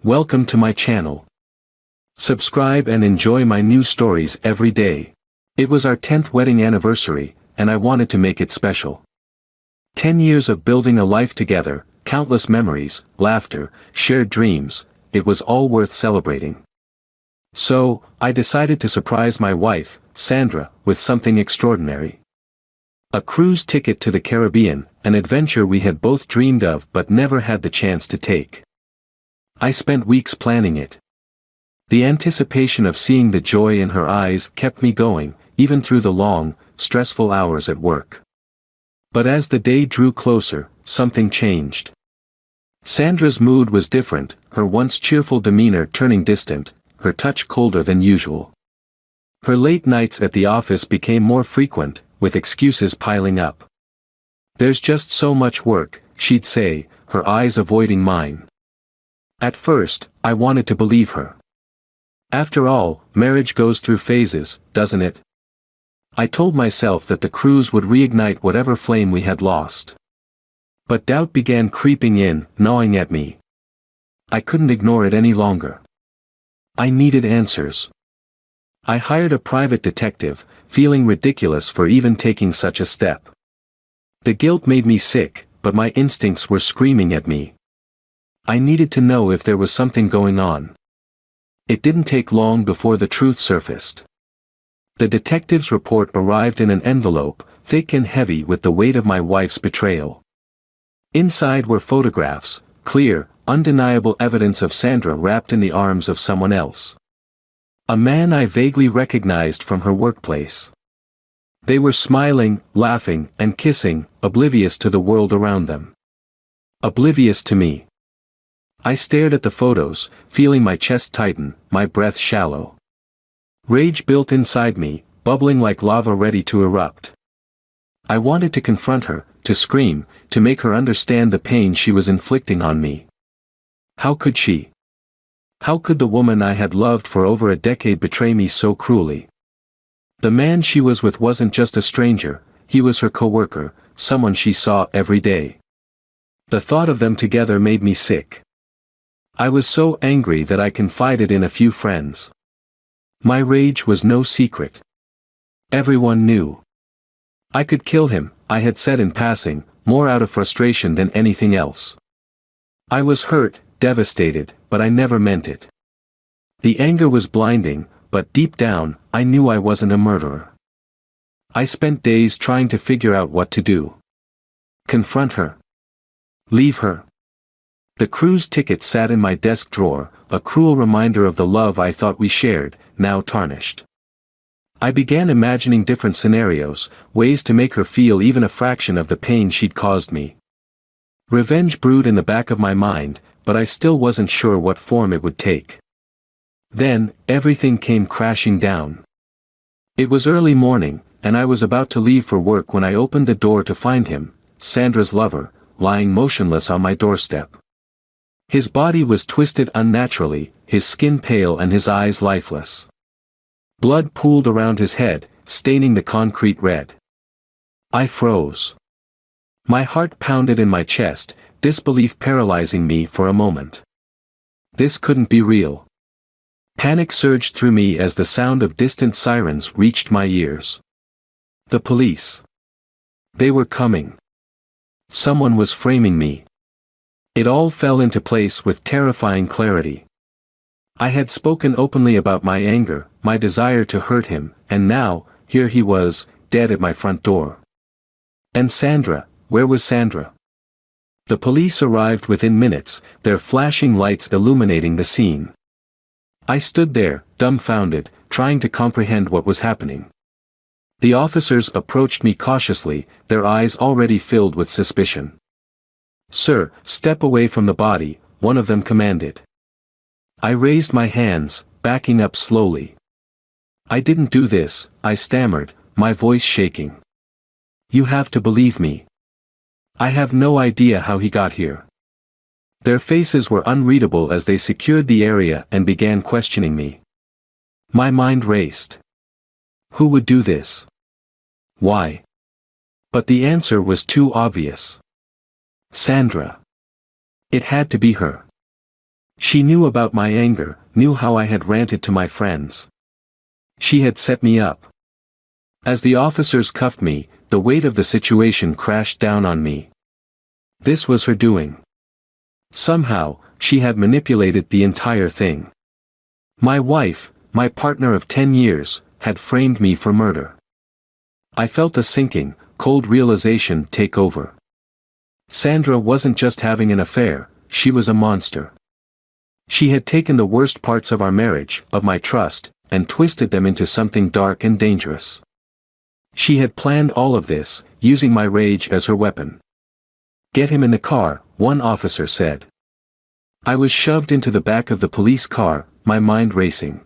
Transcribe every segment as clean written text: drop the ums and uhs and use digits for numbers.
Welcome to my channel. Subscribe and enjoy my new stories every day. It was our 10th wedding anniversary, and I wanted to make it special. 10 years of building a life together, countless memories, laughter, shared dreams, it was all worth celebrating. So, I decided to surprise my wife, Sandra, with something extraordinary. A cruise ticket to the Caribbean, an adventure we had both dreamed of but never had the chance to take. I spent weeks planning it. The anticipation of seeing the joy in her eyes kept me going, even through the long, stressful hours at work. But as the day drew closer, something changed. Sandra's mood was different, her once cheerful demeanor turning distant, her touch colder than usual. Her late nights at the office became more frequent, with excuses piling up. "There's just so much work," she'd say, her eyes avoiding mine. At first, I wanted to believe her. After all, marriage goes through phases, doesn't it? I told myself that the cruise would reignite whatever flame we had lost. But doubt began creeping in, gnawing at me. I couldn't ignore it any longer. I needed answers. I hired a private detective, feeling ridiculous for even taking such a step. The guilt made me sick, but my instincts were screaming at me. I needed to know if there was something going on. It didn't take long before the truth surfaced. The detective's report arrived in an envelope, thick and heavy with the weight of my wife's betrayal. Inside were photographs, clear, undeniable evidence of Sandra wrapped in the arms of someone else. A man I vaguely recognized from her workplace. They were smiling, laughing, and kissing, oblivious to the world around them. Oblivious to me. I stared at the photos, feeling my chest tighten, my breath shallow. Rage built inside me, bubbling like lava ready to erupt. I wanted to confront her, to scream, to make her understand the pain she was inflicting on me. How could she? How could the woman I had loved for over a decade betray me so cruelly? The man she was with wasn't just a stranger, he was her coworker, someone she saw every day. The thought of them together made me sick. I was so angry that I confided in a few friends. My rage was no secret. Everyone knew. I could kill him, I had said in passing, more out of frustration than anything else. I was hurt, devastated, but I never meant it. The anger was blinding, but deep down, I knew I wasn't a murderer. I spent days trying to figure out what to do. Confront her. Leave her. The cruise ticket sat in my desk drawer, a cruel reminder of the love I thought we shared, now tarnished. I began imagining different scenarios, ways to make her feel even a fraction of the pain she'd caused me. Revenge brewed in the back of my mind, but I still wasn't sure what form it would take. Then, everything came crashing down. It was early morning, and I was about to leave for work when I opened the door to find him, Sandra's lover, lying motionless on my doorstep. His body was twisted unnaturally, his skin pale and his eyes lifeless. Blood pooled around his head, staining the concrete red. I froze. My heart pounded in my chest, disbelief paralyzing me for a moment. This couldn't be real. Panic surged through me as the sound of distant sirens reached my ears. The police. They were coming. Someone was framing me. It all fell into place with terrifying clarity. I had spoken openly about my anger, my desire to hurt him, and now, here he was, dead at my front door. And Sandra, where was Sandra? The police arrived within minutes, their flashing lights illuminating the scene. I stood there, dumbfounded, trying to comprehend what was happening. The officers approached me cautiously, their eyes already filled with suspicion. "Sir, step away from the body," one of them commanded. I raised my hands, backing up slowly. "I didn't do this," I stammered, my voice shaking. "You have to believe me. I have no idea how he got here." Their faces were unreadable as they secured the area and began questioning me. My mind raced. Who would do this? Why? But the answer was too obvious. Sandra. It had to be her. She knew about my anger, knew how I had ranted to my friends. She had set me up. As the officers cuffed me, the weight of the situation crashed down on me. This was her doing. Somehow, she had manipulated the entire thing. My wife, my partner of 10 years, had framed me for murder. I felt a sinking, cold realization take over. Sandra wasn't just having an affair, she was a monster. She had taken the worst parts of our marriage, of my trust, and twisted them into something dark and dangerous. She had planned all of this, using my rage as her weapon. "Get him in the car," one officer said. I was shoved into the back of the police car, my mind racing.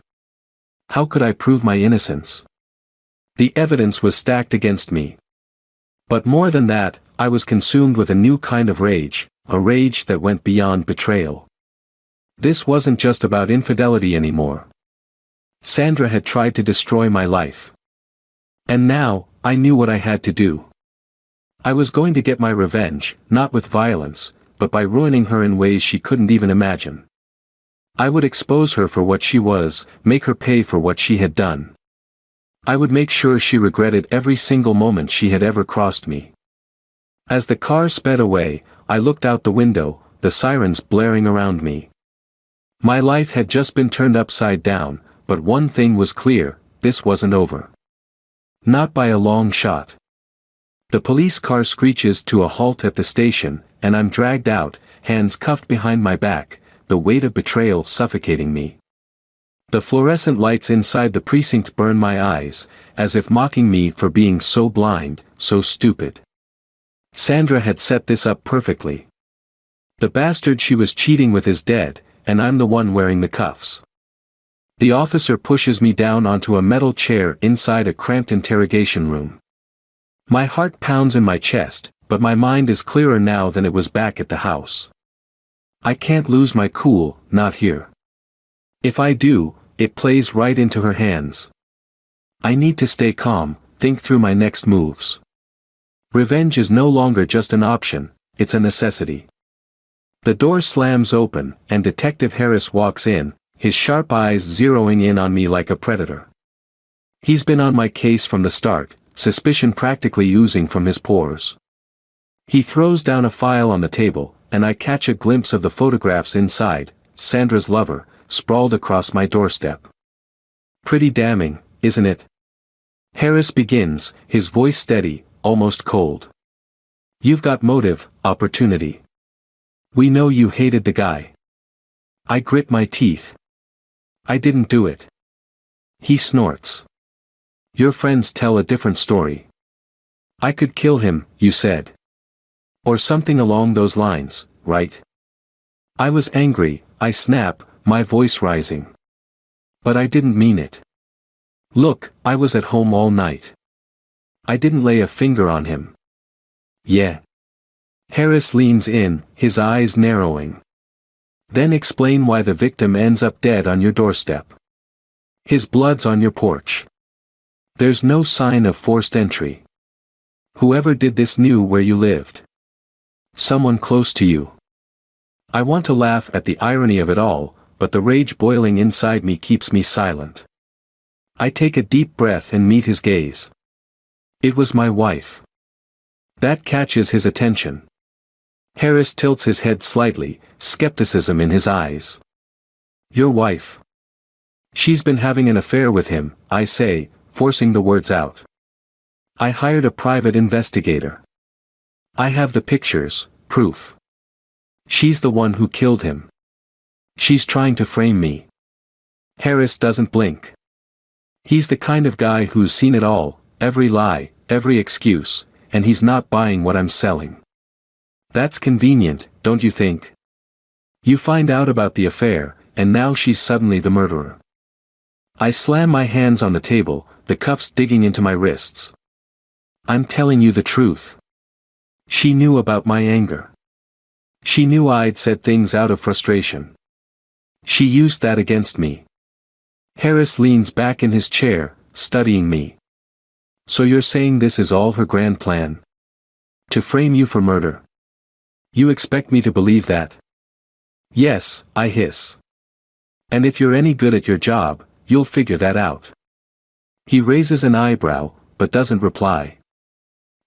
How could I prove my innocence? The evidence was stacked against me. But more than that, I was consumed with a new kind of rage, a rage that went beyond betrayal. This wasn't just about infidelity anymore. Sandra had tried to destroy my life. And now, I knew what I had to do. I was going to get my revenge, not with violence, but by ruining her in ways she couldn't even imagine. I would expose her for what she was, make her pay for what she had done. I would make sure she regretted every single moment she had ever crossed me. As the car sped away, I looked out the window, the sirens blaring around me. My life had just been turned upside down, but one thing was clear, this wasn't over. Not by a long shot. The police car screeches to a halt at the station, and I'm dragged out, hands cuffed behind my back, the weight of betrayal suffocating me. The fluorescent lights inside the precinct burn my eyes, as if mocking me for being so blind, so stupid. Sandra had set this up perfectly. The bastard she was cheating with is dead, and I'm the one wearing the cuffs. The officer pushes me down onto a metal chair inside a cramped interrogation room. My heart pounds in my chest, but my mind is clearer now than it was back at the house. I can't lose my cool, not here. If I do, it plays right into her hands. I need to stay calm, think through my next moves. Revenge is no longer just an option, it's a necessity. The door slams open, and Detective Harris walks in, his sharp eyes zeroing in on me like a predator. He's been on my case from the start, suspicion practically oozing from his pores. He throws down a file on the table, and I catch a glimpse of the photographs inside, Sandra's lover, sprawled across my doorstep. Pretty damning, isn't it? Harris begins, his voice steady, almost cold. You've got motive, opportunity. We know you hated the guy. I grit my teeth. I didn't do it. He snorts. Your friends tell a different story. I could kill him, you said. Or something along those lines, right? I was angry, I snap, my voice rising. But I didn't mean it. Look, I was at home all night. I didn't lay a finger on him. Yeah. Harris leans in, his eyes narrowing. Then explain why the victim ends up dead on your doorstep. His blood's on your porch. There's no sign of forced entry. Whoever did this knew where you lived. Someone close to you. I want to laugh at the irony of it all, but the rage boiling inside me keeps me silent. I take a deep breath and meet his gaze. It was my wife. That catches his attention. Harris tilts his head slightly, skepticism in his eyes. Your wife. She's been having an affair with him, I say, forcing the words out. I hired a private investigator. I have the pictures, proof. She's the one who killed him. She's trying to frame me. Harris doesn't blink. He's the kind of guy who's seen it all, every lie, every excuse, and he's not buying what I'm selling. That's convenient, don't you think? You find out about the affair, and now she's suddenly the murderer. I slam my hands on the table, the cuffs digging into my wrists. I'm telling you the truth. She knew about my anger. She knew I'd said things out of frustration. She used that against me. Harris leans back in his chair, studying me. So you're saying this is all her grand plan? To frame you for murder? You expect me to believe that? Yes, I hiss. And if you're any good at your job, you'll figure that out. He raises an eyebrow, but doesn't reply.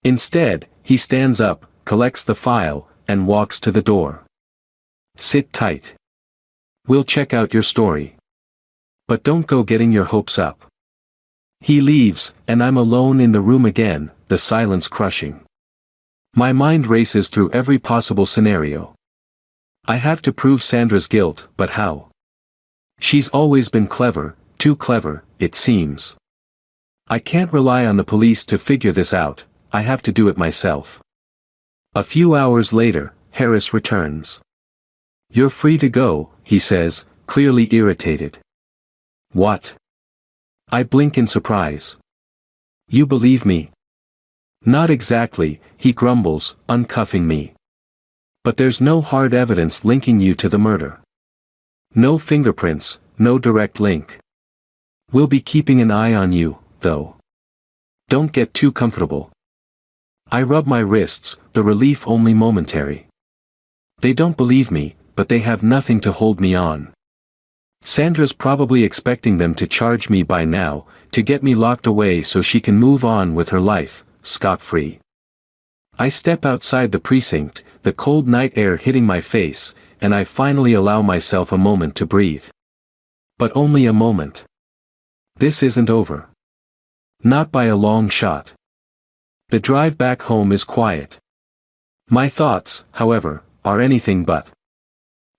Instead, he stands up, collects the file, and walks to the door. Sit tight. We'll check out your story. But don't go getting your hopes up. He leaves, and I'm alone in the room again, the silence crushing. My mind races through every possible scenario. I have to prove Sandra's guilt, but how? She's always been clever, too clever, it seems. I can't rely on the police to figure this out, I have to do it myself. A few hours later, Harris returns. You're free to go, he says, clearly irritated. What? I blink in surprise. You believe me? Not exactly, he grumbles, uncuffing me. But there's no hard evidence linking you to the murder. No fingerprints, no direct link. We'll be keeping an eye on you, though. Don't get too comfortable. I rub my wrists, the relief only momentary. They don't believe me, but they have nothing to hold me on. Sandra's probably expecting them to charge me by now, to get me locked away so she can move on with her life, scot-free. I step outside the precinct, the cold night air hitting my face, and I finally allow myself a moment to breathe. But only a moment. This isn't over. Not by a long shot. The drive back home is quiet. My thoughts, however, are anything but.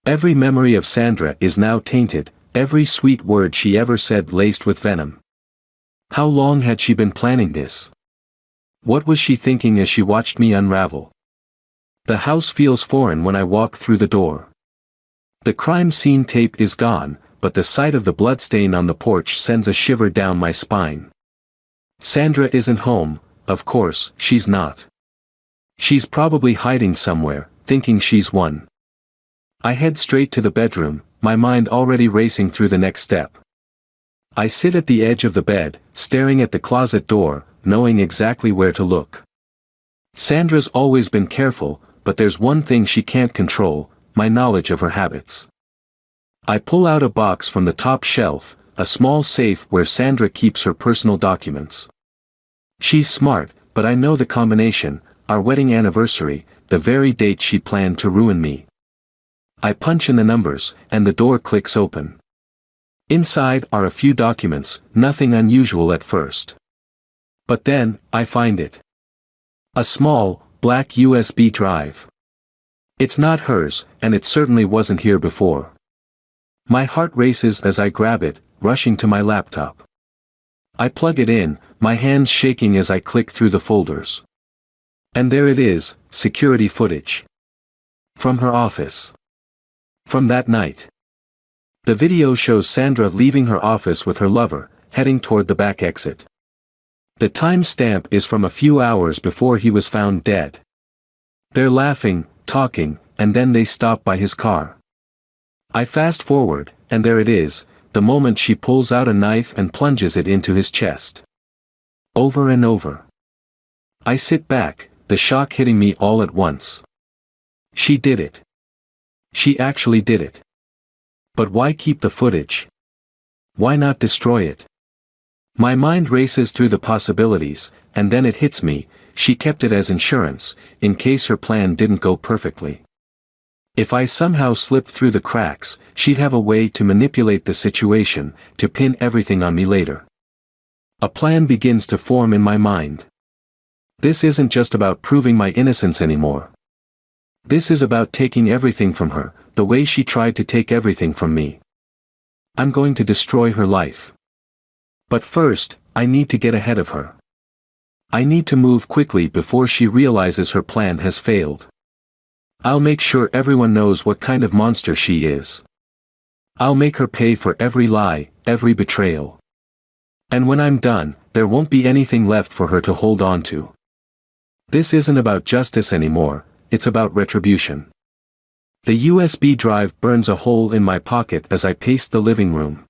Every memory of Sandra is now tainted, every sweet word she ever said laced with venom. How long had she been planning this? What was she thinking as she watched me unravel? The house feels foreign when I walk through the door. The crime scene tape is gone, but the sight of the bloodstain on the porch sends a shiver down my spine. Sandra isn't home, of course, she's not. She's probably hiding somewhere, thinking she's won. I head straight to the bedroom, my mind already racing through the next step. I sit at the edge of the bed, staring at the closet door, knowing exactly where to look. Sandra's always been careful, but there's one thing she can't control, my knowledge of her habits. I pull out a box from the top shelf, a small safe where Sandra keeps her personal documents. She's smart, but I know the combination, our wedding anniversary, the very date she planned to ruin me. I punch in the numbers, and the door clicks open. Inside are a few documents, nothing unusual at first. But then, I find it. A small, black USB drive. It's not hers, and it certainly wasn't here before. My heart races as I grab it, rushing to my laptop. I plug it in, my hands shaking as I click through the folders. And there it is, security footage. From her office. From that night. The video shows Sandra leaving her office with her lover, heading toward the back exit. The timestamp is from a few hours before he was found dead. They're laughing, talking, and then they stop by his car. I fast forward, and there it is, the moment she pulls out a knife and plunges it into his chest. Over and over. I sit back, the shock hitting me all at once. She did it. She actually did it. But why keep the footage? Why not destroy it? My mind races through the possibilities, and then it hits me, she kept it as insurance, in case her plan didn't go perfectly. If I somehow slipped through the cracks, she'd have a way to manipulate the situation, to pin everything on me later. A plan begins to form in my mind. This isn't just about proving my innocence anymore. This is about taking everything from her, the way she tried to take everything from me. I'm going to destroy her life. But first, I need to get ahead of her. I need to move quickly before she realizes her plan has failed. I'll make sure everyone knows what kind of monster she is. I'll make her pay for every lie, every betrayal. And when I'm done, there won't be anything left for her to hold on to. This isn't about justice anymore, it's about retribution. The USB drive burns a hole in my pocket as I pace the living room.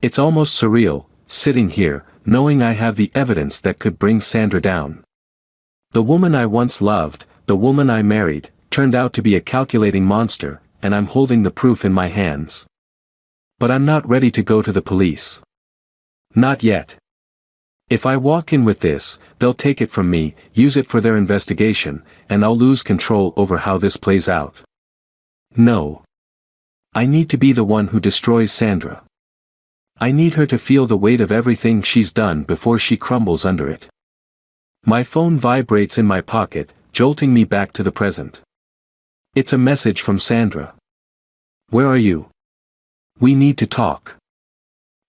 It's almost surreal, sitting here, knowing I have the evidence that could bring Sandra down. The woman I once loved, the woman I married, turned out to be a calculating monster, and I'm holding the proof in my hands. But I'm not ready to go to the police. Not yet. If I walk in with this, they'll take it from me, use it for their investigation, and I'll lose control over how this plays out. No. I need to be the one who destroys Sandra. I need her to feel the weight of everything she's done before she crumbles under it. My phone vibrates in my pocket, jolting me back to the present. It's a message from Sandra. Where are you? We need to talk.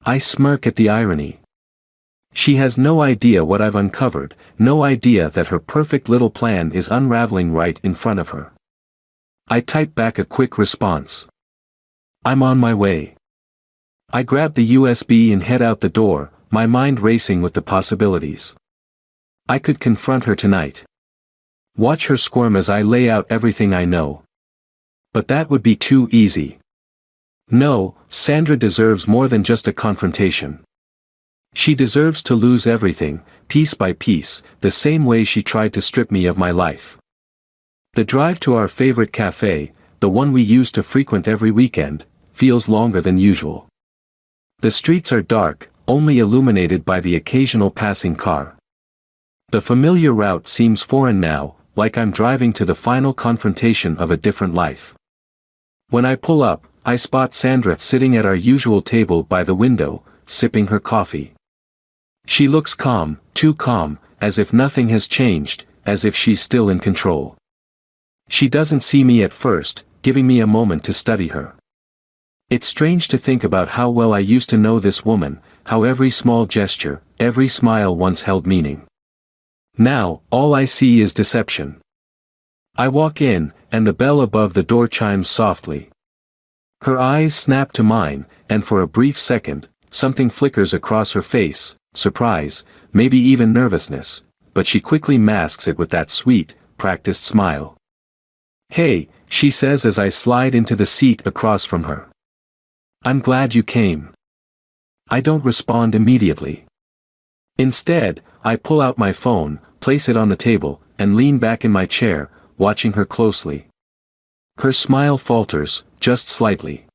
I smirk at the irony. She has no idea what I've uncovered, no idea that her perfect little plan is unraveling right in front of her. I type back a quick response. I'm on my way. I grab the USB and head out the door, my mind racing with the possibilities. I could confront her tonight. Watch her squirm as I lay out everything I know. But that would be too easy. No, Sandra deserves more than just a confrontation. She deserves to lose everything, piece by piece, the same way she tried to strip me of my life. The drive to our favorite cafe, the one we used to frequent every weekend, feels longer than usual. The streets are dark, only illuminated by the occasional passing car. The familiar route seems foreign now, like I'm driving to the final confrontation of a different life. When I pull up, I spot Sandra sitting at our usual table by the window, sipping her coffee. She looks calm, too calm, as if nothing has changed, as if she's still in control. She doesn't see me at first, giving me a moment to study her. It's strange to think about how well I used to know this woman, how every small gesture, every smile once held meaning. Now, all I see is deception. I walk in, and the bell above the door chimes softly. Her eyes snap to mine, and for a brief second, something flickers across her face, surprise, maybe even nervousness, but she quickly masks it with that sweet, practiced smile. Hey, she says as I slide into the seat across from her. I'm glad you came. I don't respond immediately. Instead, I pull out my phone, place it on the table, and lean back in my chair, watching her closely. Her smile falters, just slightly.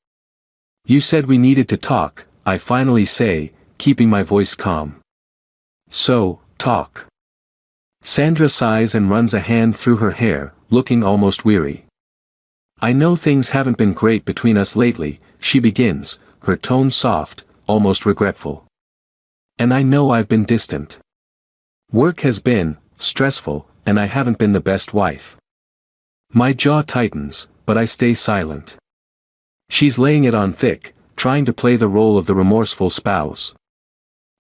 You said we needed to talk, I finally say, keeping my voice calm. So, talk. Sandra sighs and runs a hand through her hair, looking almost weary. I know things haven't been great between us lately, she begins, her tone soft, almost regretful. And I know I've been distant. Work has been stressful, and I haven't been the best wife. My jaw tightens, but I stay silent. She's laying it on thick, trying to play the role of the remorseful spouse.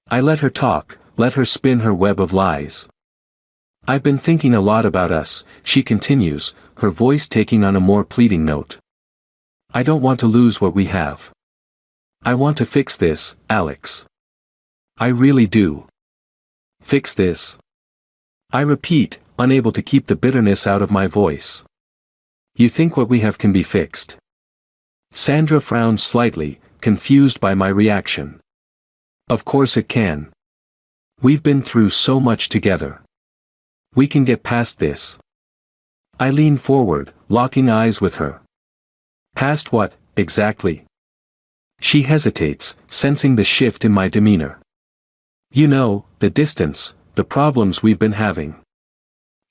I let her talk, let her spin her web of lies. I've been thinking a lot about us, she continues, her voice taking on a more pleading note. I don't want to lose what we have. I want to fix this, Alex. I really do. Fix this. I repeat, unable to keep the bitterness out of my voice. You think what we have can be fixed? Sandra frowns slightly, confused by my reaction. Of course it can. We've been through so much together. We can get past this. I lean forward, locking eyes with her. Past what, exactly? She hesitates, sensing the shift in my demeanor. You know, the distance, the problems we've been having.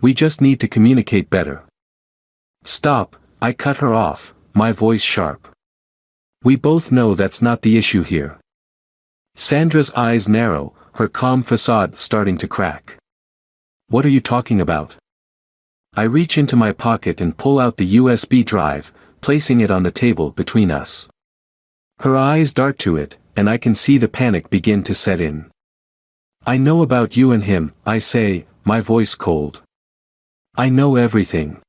We just need to communicate better. Stop, I cut her off, my voice sharp. We both know that's not the issue here. Sandra's eyes narrow, her calm facade starting to crack. What are you talking about? I reach into my pocket and pull out the USB drive, placing it on the table between us. Her eyes dart to it, and I can see the panic begin to set in. I know about you and him, I say, my voice cold. I know everything.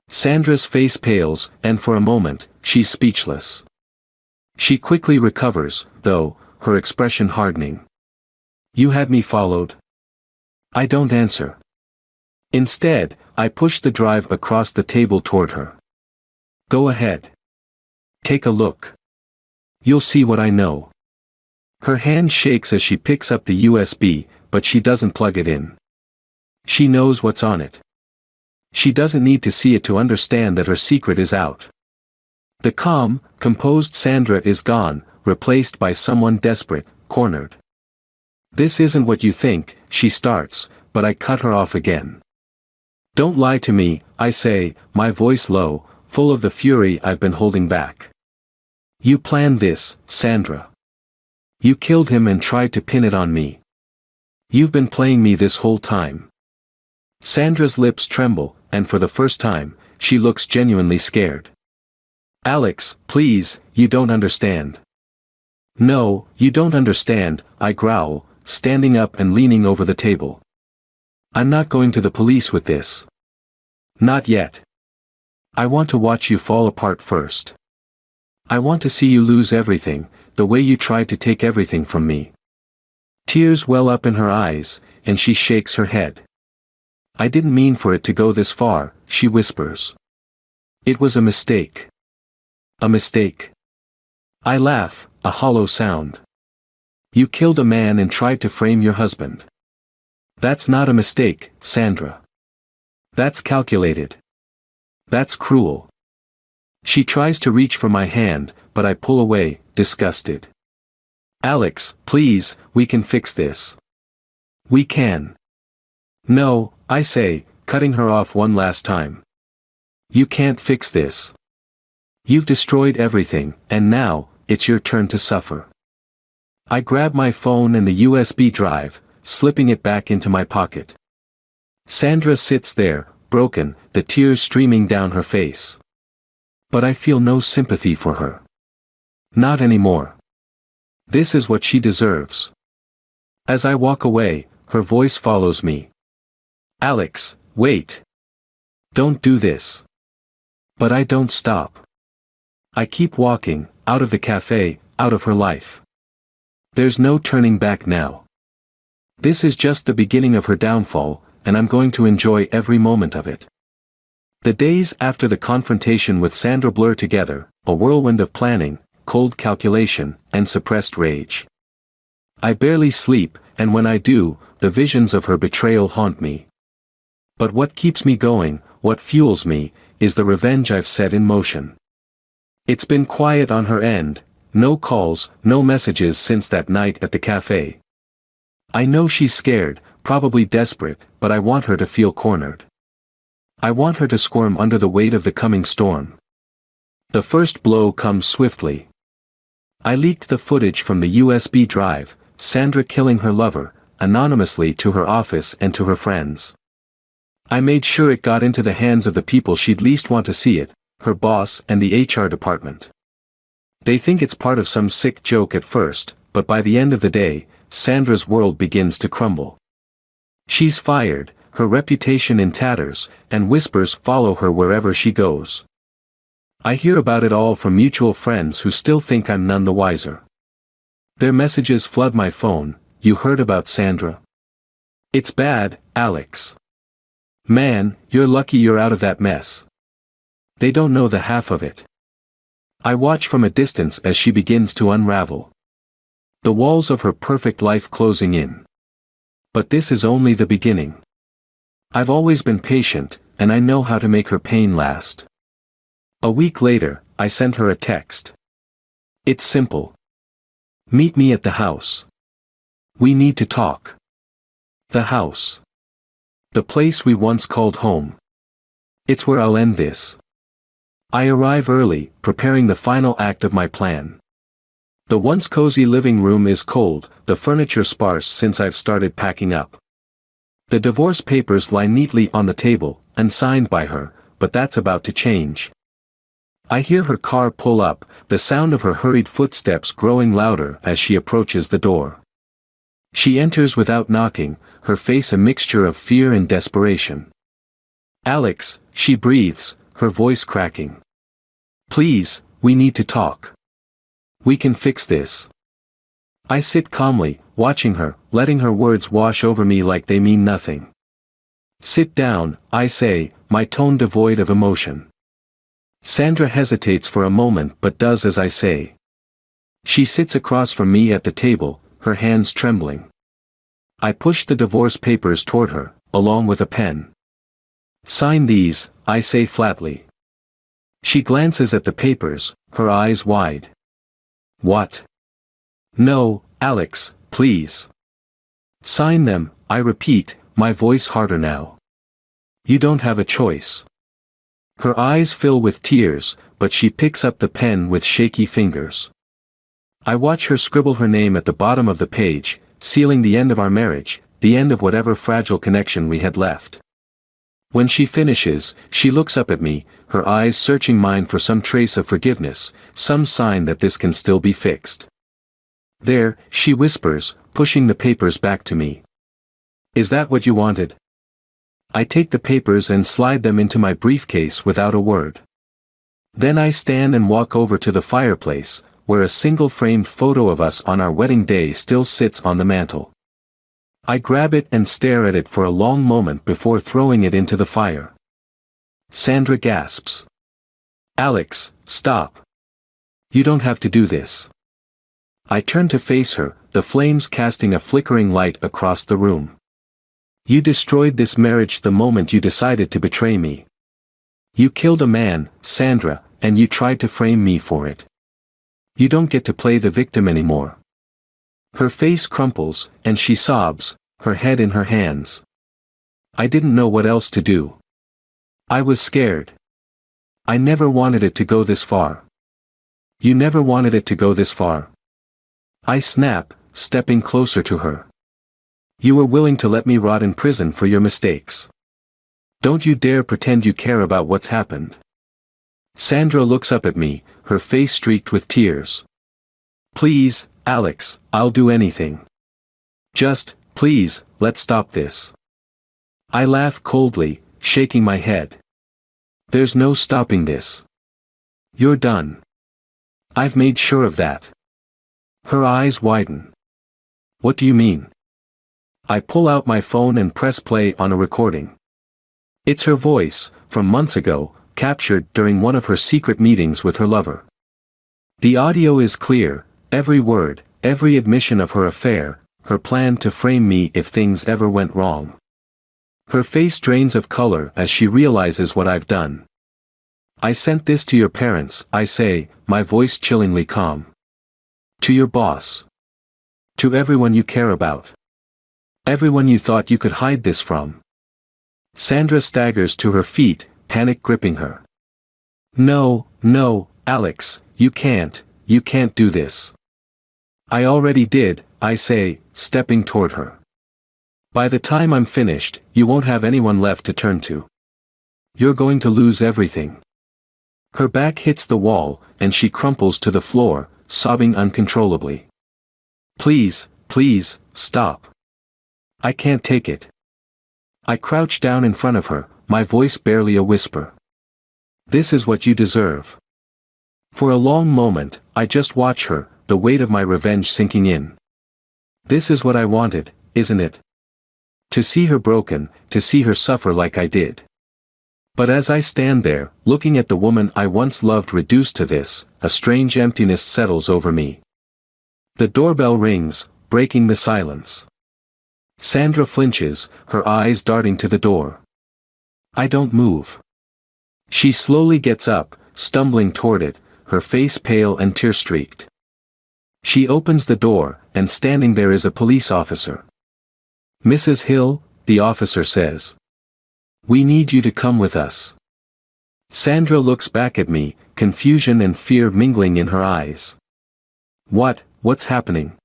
Sandra's face pales, and for a moment, she's speechless. She quickly recovers, though, her expression hardening. You had me followed. I don't answer. Instead, I push the drive across the table toward her. Go ahead. Take a look. You'll see what I know. Her hand shakes as she picks up the USB, but she doesn't plug it in. She knows what's on it. She doesn't need to see it to understand that her secret is out. The calm, composed Sandra is gone, replaced by someone desperate, cornered. This isn't what you think, she starts, but I cut her off again. Don't lie to me, I say, my voice low, full of the fury I've been holding back. You planned this, Sandra. You killed him and tried to pin it on me. You've been playing me this whole time. Sandra's lips tremble, and for the first time, she looks genuinely scared. Alex, please, you don't understand. No, you don't understand, I growl, standing up and leaning over the table. I'm not going to the police with this. Not yet. I want to watch you fall apart first. I want to see you lose everything, the way you tried to take everything from me. Tears well up in her eyes, and she shakes her head. I didn't mean for it to go this far, she whispers. It was a mistake. A mistake. I laugh, a hollow sound. You killed a man and tried to frame your husband. That's not a mistake, Sandra. That's calculated. That's cruel. She tries to reach for my hand, but I pull away, disgusted. Alex, please, we can fix this. We can. No, I say, cutting her off one last time. You can't fix this. You've destroyed everything, and now, it's your turn to suffer. I grab my phone and the USB drive, slipping it back into my pocket. Sandra sits there, broken, the tears streaming down her face. But I feel no sympathy for her. Not anymore. This is what she deserves. As I walk away, her voice follows me. Alex, wait. Don't do this. But I don't stop. I keep walking, out of the cafe, out of her life. There's no turning back now. This is just the beginning of her downfall, and I'm going to enjoy every moment of it. The days after the confrontation with Sandra blur together, a whirlwind of planning, cold calculation, and suppressed rage. I barely sleep, and when I do, the visions of her betrayal haunt me. But what keeps me going, what fuels me, is the revenge I've set in motion. It's been quiet on her end, no calls, no messages since that night at the cafe. I know she's scared, probably desperate, but I want her to feel cornered. I want her to squirm under the weight of the coming storm. The first blow comes swiftly. I leaked the footage from the USB drive, Sandra killing her lover, anonymously to her office and to her friends. I made sure it got into the hands of the people she'd least want to see it, her boss and the HR department. They think it's part of some sick joke at first, but by the end of the day, Sandra's world begins to crumble. She's fired, her reputation in tatters, and whispers follow her wherever she goes. I hear about it all from mutual friends who still think I'm none the wiser. Their messages flood my phone. You heard about Sandra? It's bad, Alex. Man, you're lucky you're out of that mess. They don't know the half of it. I watch from a distance as she begins to unravel. The walls of her perfect life closing in. But this is only the beginning. I've always been patient, and I know how to make her pain last. A week later, I sent her a text. It's simple. Meet me at the house. We need to talk. The house. The place we once called home. It's where I'll end this. I arrive early, preparing the final act of my plan. The once cozy living room is cold, the furniture sparse since I've started packing up. The divorce papers lie neatly on the table, unsigned by her, but that's about to change. I hear her car pull up, the sound of her hurried footsteps growing louder as she approaches the door. She enters without knocking, her face a mixture of fear and desperation. Alex, she breathes, her voice cracking. Please, we need to talk. We can fix this. I sit calmly, watching her, letting her words wash over me like they mean nothing. Sit down, I say, my tone devoid of emotion. Sandra hesitates for a moment but does as I say. She sits across from me at the table, her hands trembling. I push the divorce papers toward her, along with a pen. Sign these, I say flatly. She glances at the papers, her eyes wide. What? No, Alex, please. Sign them, I repeat, my voice harder now. You don't have a choice. Her eyes fill with tears, but she picks up the pen with shaky fingers. I watch her scribble her name at the bottom of the page, sealing the end of our marriage, the end of whatever fragile connection we had left. When she finishes, she looks up at me, her eyes searching mine for some trace of forgiveness, some sign that this can still be fixed. There, she whispers, pushing the papers back to me. Is that what you wanted? I take the papers and slide them into my briefcase without a word. Then I stand and walk over to the fireplace, where a single framed photo of us on our wedding day still sits on the mantel. I grab it and stare at it for a long moment before throwing it into the fire. Sandra gasps. Alex, stop. You don't have to do this. I turn to face her, the flames casting a flickering light across the room. You destroyed this marriage the moment you decided to betray me. You killed a man, Sandra, and you tried to frame me for it. You don't get to play the victim anymore. Her face crumples, and she sobs, her head in her hands. I didn't know what else to do. I was scared. I never wanted it to go this far. You never wanted it to go this far. I snap, stepping closer to her. You were willing to let me rot in prison for your mistakes. Don't you dare pretend you care about what's happened. Sandra looks up at me, her face streaked with tears. Please, Alex, I'll do anything. Just, please, let's stop this. I laugh coldly, shaking my head. There's no stopping this. You're done. I've made sure of that. Her eyes widen. What do you mean? I pull out my phone and press play on a recording. It's her voice, from months ago, captured during one of her secret meetings with her lover. The audio is clear, every word, every admission of her affair, her plan to frame me if things ever went wrong. Her face drains of color as she realizes what I've done. I sent this to your parents, I say, my voice chillingly calm. To your boss. To everyone you care about. Everyone you thought you could hide this from. Sandra staggers to her feet, panic gripping her. No, Alex, you can't do this. I already did, I say, stepping toward her. By the time I'm finished, you won't have anyone left to turn to. You're going to lose everything. Her back hits the wall, and she crumples to the floor, sobbing uncontrollably. Please, stop. I can't take it. I crouch down in front of her, my voice barely a whisper. This is what you deserve. For a long moment, I just watch her, the weight of my revenge sinking in. This is what I wanted, isn't it? To see her broken, to see her suffer like I did. But as I stand there, looking at the woman I once loved reduced to this, a strange emptiness settles over me. The doorbell rings, breaking the silence. Sandra flinches, her eyes darting to the door. I don't move. She slowly gets up, stumbling toward it, her face pale and tear-streaked. She opens the door, and standing there is a police officer. Mrs. Hill, the officer says. We need you to come with us. Sandra looks back at me, confusion and fear mingling in her eyes. What's happening?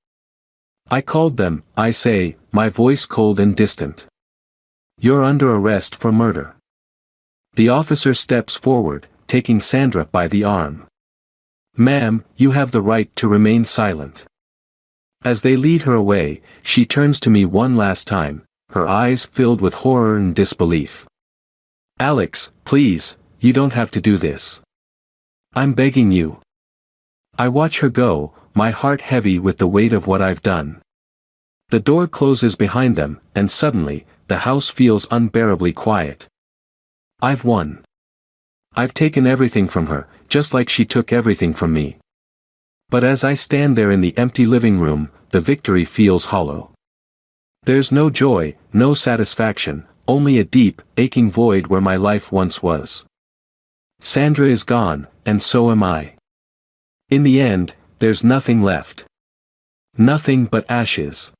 I called them, I say, my voice cold and distant. You're under arrest for murder. The officer steps forward, taking Sandra by the arm. Ma'am, you have the right to remain silent. As they lead her away, she turns to me one last time, her eyes filled with horror and disbelief. Alex, please, you don't have to do this. I'm begging you. I watch her go, my heart heavy with the weight of what I've done. The door closes behind them, and suddenly, the house feels unbearably quiet. I've won. I've taken everything from her, just like she took everything from me. But as I stand there in the empty living room, the victory feels hollow. There's no joy, no satisfaction, only a deep, aching void where my life once was. Sandra is gone, and so am I. In the end, there's nothing left. Nothing but ashes.